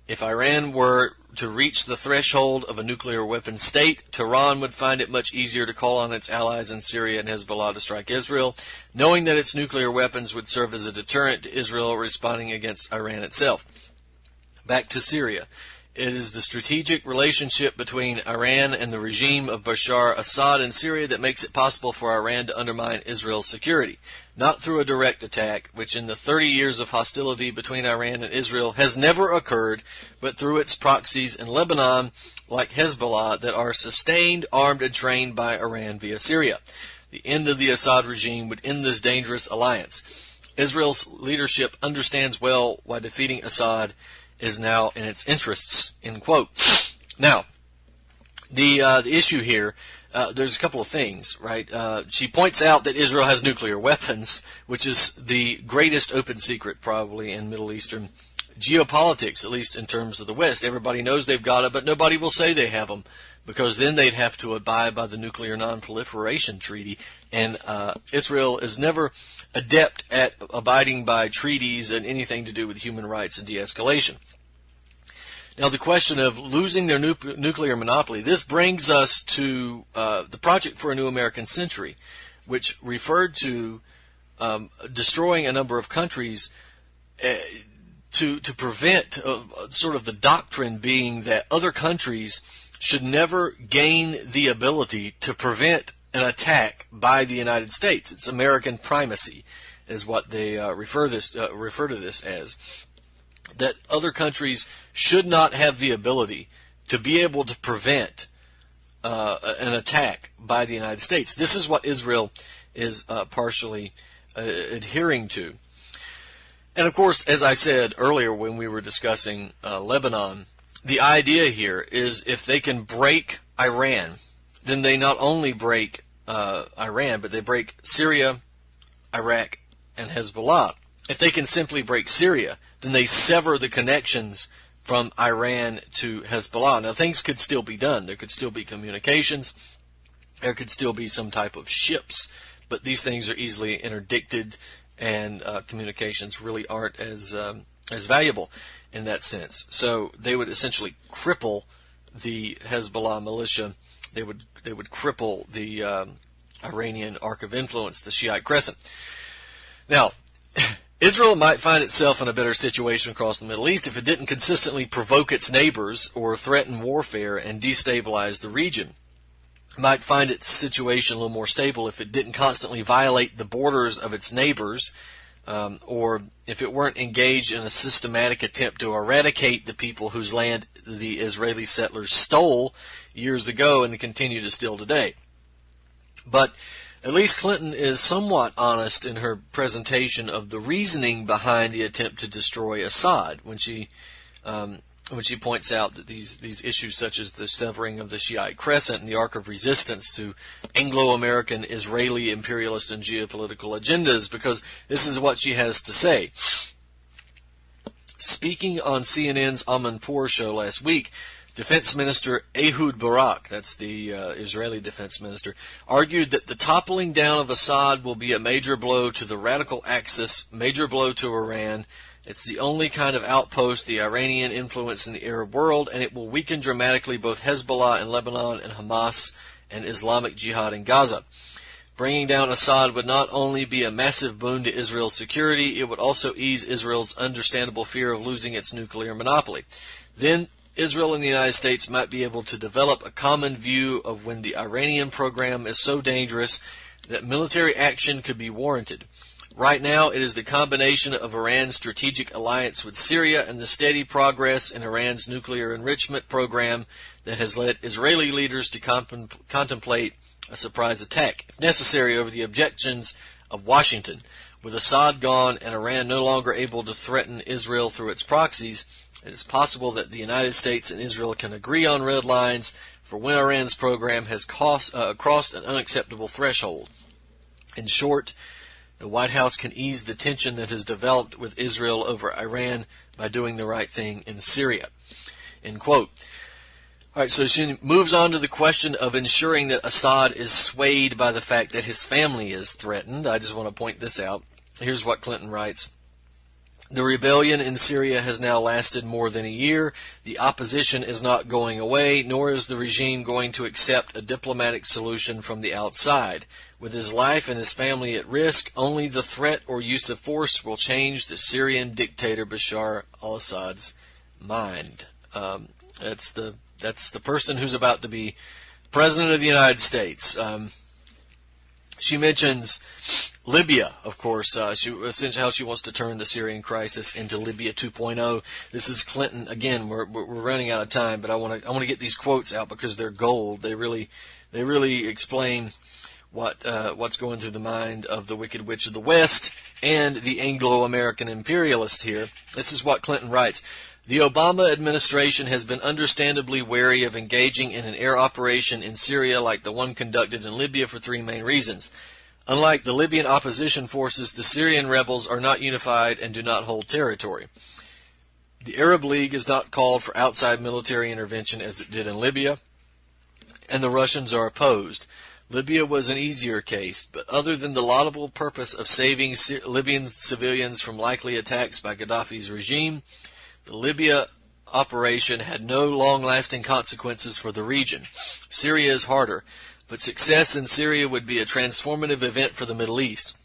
If Iran were to reach the threshold of a nuclear weapon state, Tehran would find it much easier to call on its allies in Syria and Hezbollah to strike Israel, knowing that its nuclear weapons would serve as a deterrent to Israel responding against Iran itself. Back to Syria. It is the strategic relationship between Iran and the regime of Bashar Assad in Syria that makes it possible for Iran to undermine Israel's security, not through a direct attack, which in the 30 years of hostility between Iran and Israel has never occurred, but through its proxies in Lebanon, like Hezbollah, that are sustained, armed, and trained by Iran via Syria. The end of the Assad regime would end this dangerous alliance. Israel's leadership understands well why defeating Assad is now in its interests, end quote. Now, the issue here, there's a couple of things, right? She points out that Israel has nuclear weapons, which is the greatest open secret probably in Middle Eastern geopolitics, at least in terms of the West. Everybody knows they've got it, but nobody will say they have them, because then they'd have to abide by the Nuclear Non-Proliferation Treaty, and Israel is never adept at abiding by treaties and anything to do with human rights and de-escalation. Now, the question of losing their nuclear monopoly, this brings us to the Project for a New American Century, which referred to destroying a number of countries to prevent sort of the doctrine being that other countries should never gain the ability to prevent an attack by the United States. It's American primacy is what they refer to this as. That other countries should not have the ability to be able to prevent an attack by the United States. This is what Israel is partially adhering to. And of course, as I said earlier when we were discussing Lebanon, the idea here is if they can break Iran, then they not only break Iran, but they break Syria, Iraq, and Hezbollah. If they can simply break Syria, then they sever the connections from Iran to Hezbollah. Now, things could still be done. There could still be communications. There could still be some type of ships. But these things are easily interdicted, and communications really aren't as valuable in that sense. So they would essentially cripple the Hezbollah militia. They would cripple the Iranian arc of influence, the Shiite Crescent. Now, Israel might find itself in a better situation across the Middle East if it didn't consistently provoke its neighbors or threaten warfare and destabilize the region. It might find its situation a little more stable if it didn't constantly violate the borders of its neighbors, or if it weren't engaged in a systematic attempt to eradicate the people whose land the Israeli settlers stole years ago and continue to steal today. But at least Clinton is somewhat honest in her presentation of the reasoning behind the attempt to destroy Assad when she when she points out that these issues such as the severing of the Shiite Crescent and the arc of resistance to Anglo-American, Israeli, imperialist, and geopolitical agendas, because this is what she has to say. Speaking on CNN's Amanpour show last week, Defense Minister Ehud Barak, that's the Israeli defense minister, argued that the toppling down of Assad will be a major blow to the radical axis, major blow to Iran. It's the only kind of outpost the Iranian influence in the Arab world, and it will weaken dramatically both Hezbollah in Lebanon and Hamas and Islamic Jihad in Gaza. Bringing down Assad would not only be a massive boon to Israel's security, it would also ease Israel's understandable fear of losing its nuclear monopoly. Then Israel and the United States might be able to develop a common view of when the Iranian program is so dangerous that military action could be warranted. Right now, it is the combination of Iran's strategic alliance with Syria and the steady progress in Iran's nuclear enrichment program that has led Israeli leaders to contemplate a surprise attack, if necessary, over the objections of Washington. With Assad gone and Iran no longer able to threaten Israel through its proxies, it is possible that the United States and Israel can agree on red lines for when Iran's program has crossed an unacceptable threshold. In short, the White House can ease the tension that has developed with Israel over Iran by doing the right thing in Syria. End quote. All right, so she moves on to the question of ensuring that Assad is swayed by the fact that his family is threatened. I just want to point this out. Here's what Clinton writes. The rebellion in Syria has now lasted more than a year. The opposition is not going away, nor is the regime going to accept a diplomatic solution from the outside. With his life and his family at risk, only the threat or use of force will change the Syrian dictator Bashar al-Assad's mind. That's the person who's about to be president of the United States. She mentions Libya, of course. Essentially how she wants to turn the Syrian crisis into Libya 2.0. This is Clinton again. We're running out of time, but I want to get these quotes out because they're gold. They really explain what's going through the mind of the Wicked Witch of the West and the Anglo-American imperialist here. This is what Clinton writes. The Obama administration has been understandably wary of engaging in an air operation in Syria like the one conducted in Libya for three main reasons. Unlike the Libyan opposition forces, the Syrian rebels are not unified and do not hold territory. The Arab League has not called for outside military intervention as it did in Libya, and the Russians are opposed. Libya was an easier case, but other than the laudable purpose of saving Libyan civilians from likely attacks by Gaddafi's regime, the Libya operation had no long-lasting consequences for the region. Syria is harder, but success in Syria would be a transformative event for the Middle East.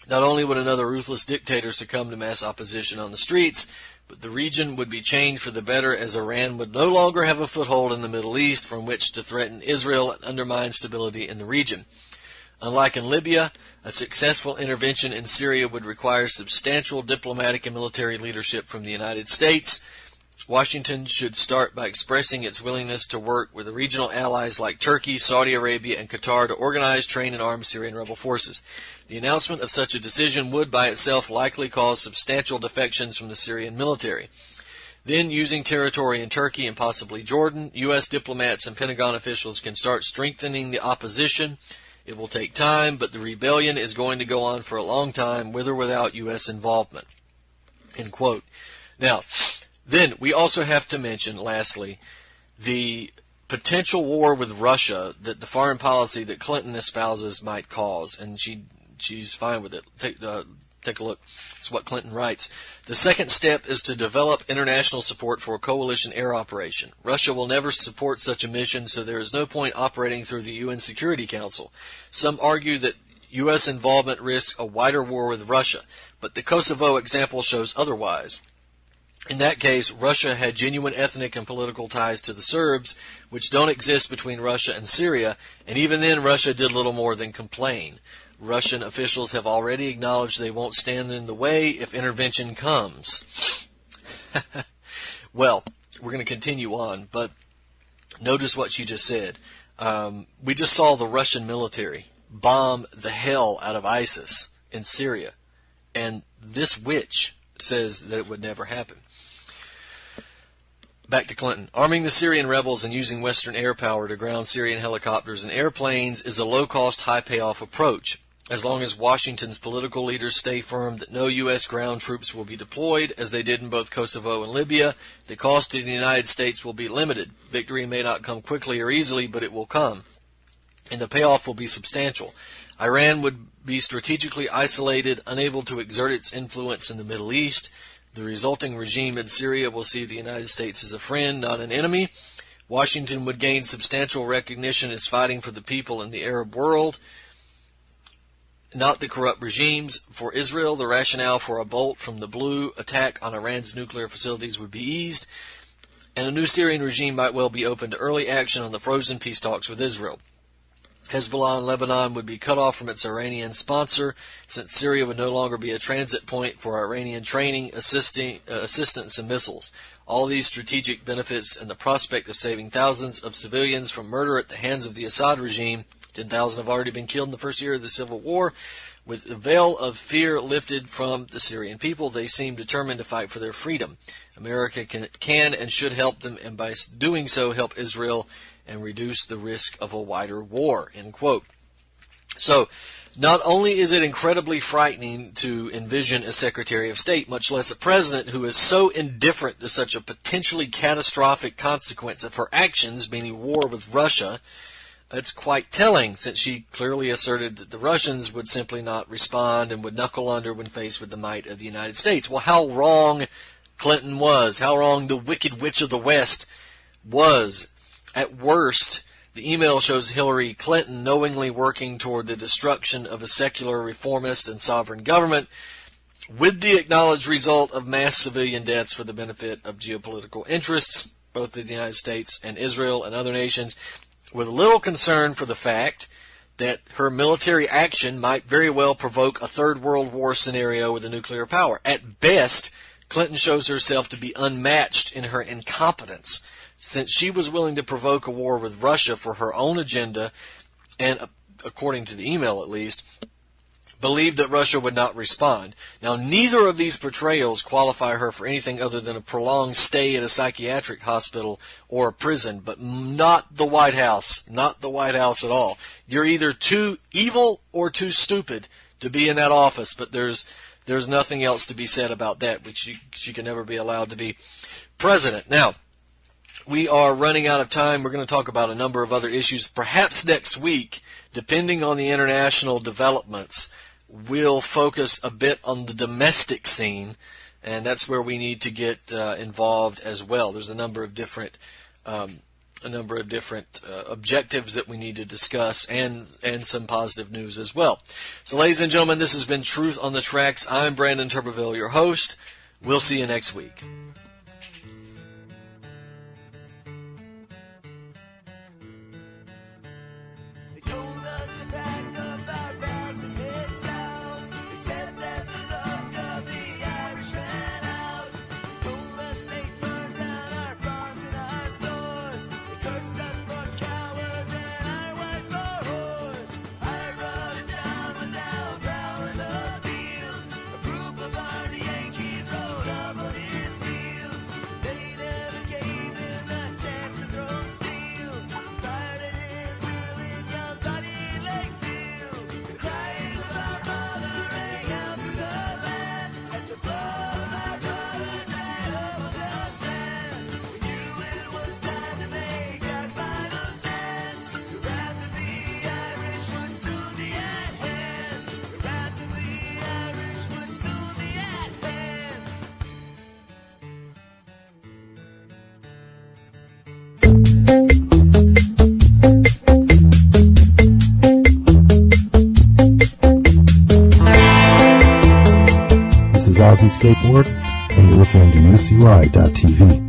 Not only would another ruthless dictator succumb to mass opposition on the streets, but the region would be changed for the better as Iran would no longer have a foothold in the Middle East from which to threaten Israel and undermine stability in the region. Unlike in Libya, a successful intervention in Syria would require substantial diplomatic and military leadership from the United States. Washington should start by expressing its willingness to work with the regional allies like Turkey, Saudi Arabia, and Qatar to organize, train, and arm Syrian rebel forces. The announcement of such a decision would by itself likely cause substantial defections from the Syrian military. Then, using territory in Turkey and possibly Jordan, U.S. diplomats and Pentagon officials can start strengthening the opposition. It will take time, but the rebellion is going to go on for a long time, with or without U.S. involvement. End quote. Now, then we also have to mention, lastly, the potential war with Russia that the foreign policy that Clinton espouses might cause, and she's fine with it. Take a look. It's what Clinton writes. The second step is to develop international support for a coalition air operation. Russia will never support such a mission, so there is no point operating through the UN Security Council. Some argue that U.S. involvement risks a wider war with Russia, but the Kosovo example shows otherwise. In that case, Russia had genuine ethnic and political ties to the Serbs, which don't exist between Russia and Syria, and even then Russia did little more than complain. Russian officials have already acknowledged they won't stand in the way if intervention comes. Well, we're going to continue on, but notice what she just said. We just saw the Russian military bomb the hell out of ISIS in Syria, and this witch says that it would never happen. Back to Clinton. Arming the Syrian rebels and using Western air power to ground Syrian helicopters and airplanes is a low-cost, high-payoff approach. As long as Washington's political leaders stay firm that no U.S. ground troops will be deployed, as they did in both Kosovo and Libya, the cost to the United States will be limited. Victory may not come quickly or easily, but it will come, and the payoff will be substantial. Iran would be strategically isolated, unable to exert its influence in the Middle East. The resulting regime in Syria will see the United States as a friend, not an enemy. Washington would gain substantial recognition as fighting for the people in the Arab world, not the corrupt regimes. For Israel, the rationale for a bolt from the blue attack on Iran's nuclear facilities would be eased, and a new Syrian regime might well be open to early action on the frozen peace talks with Israel. Hezbollah in Lebanon would be cut off from its Iranian sponsor, since Syria would no longer be a transit point for Iranian training, assistance, and missiles. All these strategic benefits and the prospect of saving thousands of civilians from murder at the hands of the Assad regime. 10,000 have already been killed in the first year of the civil war. With the veil of fear lifted from the Syrian people, they seem determined to fight for their freedom. America can and should help them, and by doing so help Israel and reduce the risk of a wider war, end quote. So, not only is it incredibly frightening to envision a Secretary of State, much less a president, who is so indifferent to such a potentially catastrophic consequence of her actions, meaning war with Russia. It's quite telling, since she clearly asserted that the Russians would simply not respond and would knuckle under when faced with the might of the United States. Well, how wrong Clinton was, how wrong the Wicked Witch of the West was. At worst, the email shows Hillary Clinton knowingly working toward the destruction of a secular, reformist, and sovereign government, with the acknowledged result of mass civilian deaths for the benefit of geopolitical interests, both of the United States and Israel and other nations, with little concern for the fact that her military action might very well provoke a third world war scenario with a nuclear power. At best, Clinton shows herself to be unmatched in her incompetence, since she was willing to provoke a war with Russia for her own agenda and, according to the email at least, believed that Russia would not respond. Now, neither of these portrayals qualify her for anything other than a prolonged stay at a psychiatric hospital or a prison, but not the White House. Not the White House at all. You're either too evil or too stupid to be in that office, but there's nothing else to be said about that, which she can never be allowed to be president. Now, we are running out of time. We're going to talk about a number of other issues. Perhaps next week, depending on the international developments, we'll focus a bit on the domestic scene, and that's where we need to get involved as well. There's a number of different objectives that we need to discuss, and some positive news as well. So, ladies and gentlemen, this has been Truth on the Tracks. I'm Brandon Turbeville, your host. We'll see you next week. Skateboard, and you're listening to UCY.TV.